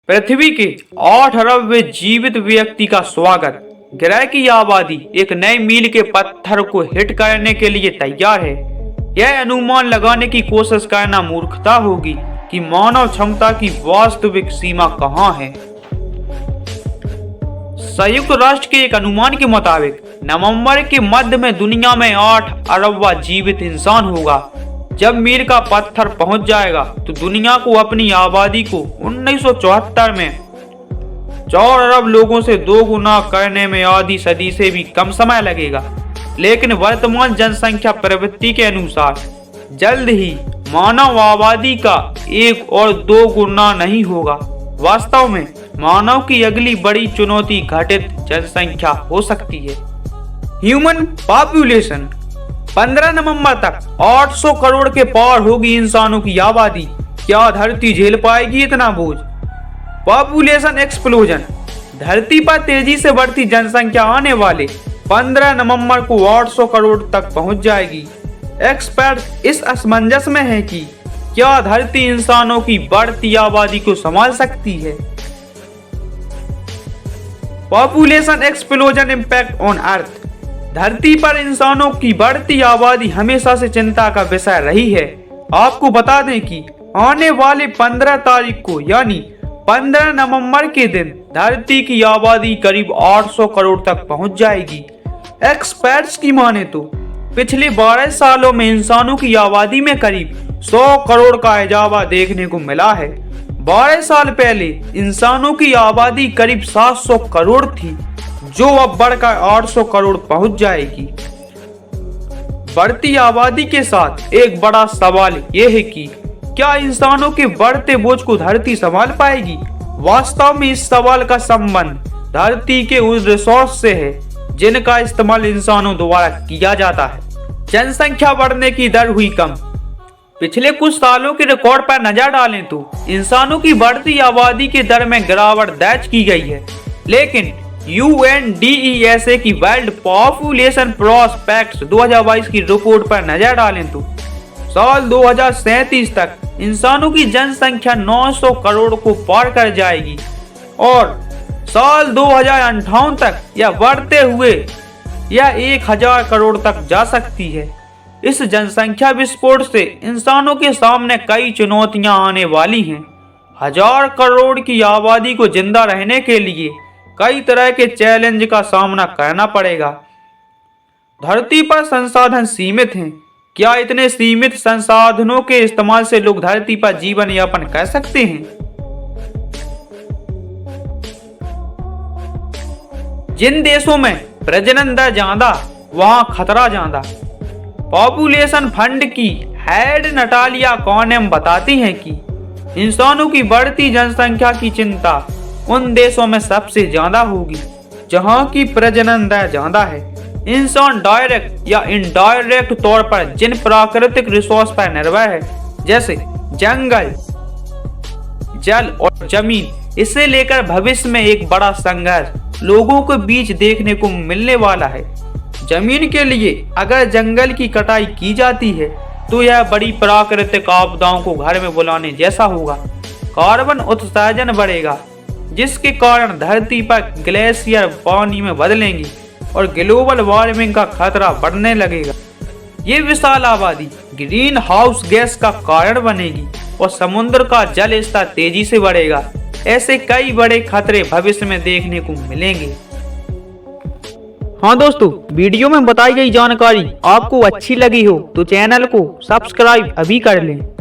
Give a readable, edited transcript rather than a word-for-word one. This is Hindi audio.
पृथ्वी के 8 अरबवें जीवित व्यक्ति का स्वागत। ग्रह की आबादी एक नए मील के पत्थर को हिट करने के लिए तैयार है। यह अनुमान लगाने की कोशिश करना मूर्खता होगी कि मानव क्षमता की वास्तविक सीमा कहां है। संयुक्त राष्ट्र के एक अनुमान के मुताबिक नवंबर के मध्य में दुनिया में 8 अरबवा जीवित इंसान होगा। जब मील का पत्थर पहुंच जाएगा तो दुनिया को अपनी आबादी को 1974 में 4 अरब लोगों से 2 गुना करने में आधी सदी से भी कम समय लगेगा। लेकिन वर्तमान जनसंख्या प्रवृत्ति के अनुसार जल्द ही मानव आबादी का 1 और 2 गुना नहीं होगा। वास्तव में मानव की अगली बड़ी चुनौती घटित जनसंख्या हो सकती है। ह्यूमन पॉपुलेशन 15 नवंबर तक 800 करोड़ के पार होगी इंसानों की आबादी। क्या धरती झेल पाएगी इतना बोझ? Population explosion. धरती पर तेजी से बढ़ती जनसंख्या आने वाले 15 नवंबर को 800 करोड़ तक पहुंच जाएगी। एक्सपर्ट इस असमंजस में है कि क्या धरती इंसानों की बढ़ती आबादी को संभाल सकती है। Population explosion impact on earth. धरती पर इंसानों की बढ़ती आबादी हमेशा से चिंता का विषय रही है। आपको बता दें कि आने वाले 15 तारीख को यानी 15 नवंबर के दिन धरती की आबादी करीब 800 करोड़ तक पहुंच जाएगी। एक्सपर्ट्स की माने तो पिछले 12 सालों में इंसानों की आबादी में करीब 100 करोड़ का इजाफा देखने को मिला है। 12 साल पहले इंसानों की आबादी करीब 700 करोड़ थी, जो अब बढ़कर 800 करोड़ पहुंच जाएगी। बढ़ती आबादी के साथ एक बड़ा सवाल यह है कि क्या इंसानों के बढ़ते बोझ को धरती संभाल पाएगी। वास्तव में इस सवाल का संबंध धरती के उस रिसोर्स से है जिनका इस्तेमाल इंसानों द्वारा किया जाता है। जनसंख्या बढ़ने की दर हुई कम। पिछले कुछ सालों के रिकॉर्ड पर नजर डालें तो इंसानों की बढ़ती आबादी की दर में गिरावट दर्ज की गई है। लेकिन UNDESA की वर्ल्ड पॉपुलेशन प्रॉस्पेक्ट्स 2022 की रिपोर्ट पर नजर डालें तो साल 2037 तक इंसानों की जनसंख्या 900 करोड़ को पार कर जाएगी और साल 2058 तक यह बढ़ते हुए यह 1000 करोड़ तक जा सकती है। इस जनसंख्या विस्फोट से इंसानों के सामने कई चुनौतियां आने वाली हैं। 1000 करोड़ की आबादी को जिंदा रहने के लिए कई तरह के चैलेंज का सामना करना पड़ेगा। धरती पर संसाधन सीमित हैं। क्या इतने सीमित संसाधनों के इस्तेमाल से लोग धरती पर जीवन यापन कर सकते हैं? जिन देशों में प्रजनन दर ज्यादा वहां खतरा ज्यादा। पॉपुलेशन फंड की हेड नटालिया कॉनेम बताती हैं कि इंसानों की बढ़ती जनसंख्या की चिंता उन देशों में सबसे ज्यादा होगी जहां की प्रजनन दर ज्यादा है। इंसान डायरेक्ट या इनडायरेक्ट तौर पर जिन प्राकृतिक रिसोर्स पर निर्भर है जैसे जंगल, जल और जमीन, इसे लेकर भविष्य में एक बड़ा संघर्ष लोगों के बीच देखने को मिलने वाला है। जमीन के लिए अगर जंगल की कटाई की जाती है तो यह बड़ी प्राकृतिक आपदाओं को घर में बुलाने जैसा होगा। कार्बन उत्सर्जन बढ़ेगा जिसके कारण धरती पर ग्लेशियर पानी में बदलेंगी और ग्लोबल वार्मिंग का खतरा बढ़ने लगेगा। ये विशाल आबादी ग्रीन हाउस गैस का कारण बनेगी और समुद्र का जल स्तर तेजी से बढ़ेगा। ऐसे कई बड़े खतरे भविष्य में देखने को मिलेंगे। हाँ दोस्तों, वीडियो में बताई गई जानकारी आपको अच्छी लगी हो तो चैनल को सब्सक्राइब अभी कर लें।